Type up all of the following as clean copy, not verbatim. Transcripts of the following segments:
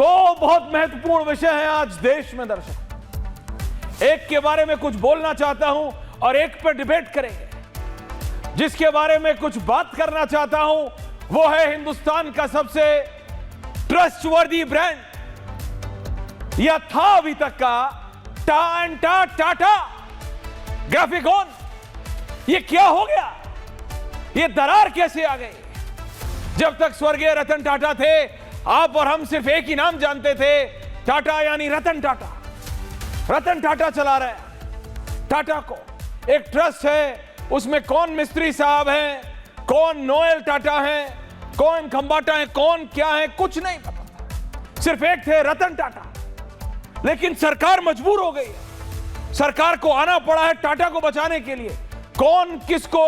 दो बहुत महत्वपूर्ण विषय हैं आज देश में दर्शक। एक के बारे में कुछ बोलना चाहता हूं और एक पर डिबेट करेंगे। जिसके बारे में कुछ बात करना चाहता हूं वो है हिंदुस्तान का सबसे ट्रस्टवर्दी ब्रांड या था अभी तक का टाटा ग्राफिकॉन। ये क्या हो गया? ये दरार कैसे आ गई? जब तक स्वर्गीय रतन टाटा थे आप और हम सिर्फ एक ही नाम जानते थे, टाटा यानी रतन टाटा। रतन टाटा चला रहे हैं टाटा को। एक ट्रस्ट है, उसमें कौन मिस्त्री साहब हैं, कौन नोएल टाटा हैं, कौन खंबाटा है, कौन क्या है, कुछ नहीं पता। सिर्फ एक थे रतन टाटा। लेकिन सरकार मजबूर हो गई है। सरकार को आना पड़ा है टाटा को बचाने के लिए। कौन किसको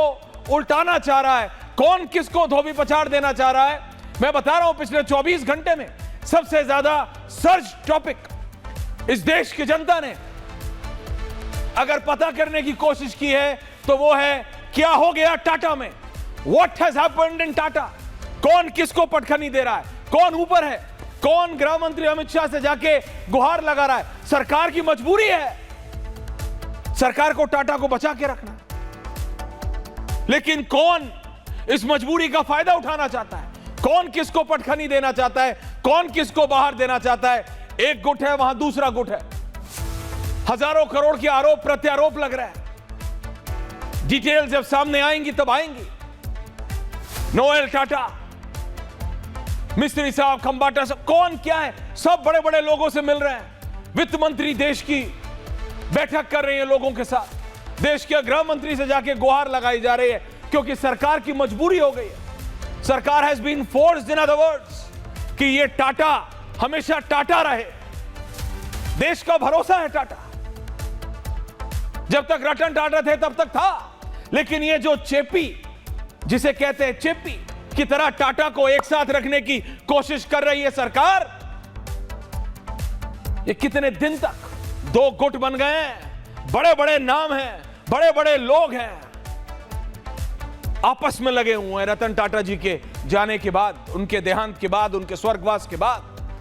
उल्टाना चाह रहा है, कौन किसको धोबी पछाड़ देना चाह रहा है, मैं बता रहा हूं। पिछले 24 घंटे में सबसे ज्यादा सर्च टॉपिक इस देश की जनता ने अगर पता करने की कोशिश की है तो वो है क्या हो गया टाटा में। What has happened in Tata. कौन किसको पटखनी दे रहा है, कौन ऊपर है, कौन गृह मंत्री अमित शाह से जाके गुहार लगा रहा है। सरकार की मजबूरी है, सरकार को टाटा को बचा के रखना। लेकिन कौन इस मजबूरी का फायदा उठाना चाहता है, कौन किसको पटखनी देना चाहता है, कौन किसको बाहर देना चाहता है। एक गुट है, वहां दूसरा गुट है। हजारों करोड़ के आरोप प्रत्यारोप लग रहा है। डिटेल जब सामने आएंगी तब आएंगी। नोएल टाटा, मिस्त्री साहब, खंबाटा साहब, कौन क्या है, सब बड़े बड़े लोगों से मिल रहे हैं। वित्त मंत्री देश की बैठक कर रही है लोगों के साथ। देश के गृह मंत्री से जाके गुहार लगाई जा रही है क्योंकि सरकार की मजबूरी हो गई है। सरकार has been forced, in other words, कि ये टाटा हमेशा टाटा रहे। देश का भरोसा है टाटा। जब तक रतन टाटा थे तब तक था। लेकिन ये जो चेपी, जिसे कहते हैं चेपी की तरह टाटा को एक साथ रखने की कोशिश कर रही है सरकार, ये कितने दिन तक दो गुट बन गए हैं। बड़े बड़े नाम हैं, बड़े बड़े लोग हैं, आपस में लगे हुए हैं। रतन टाटा जी के जाने के बाद, उनके देहांत के बाद, उनके स्वर्गवास के बाद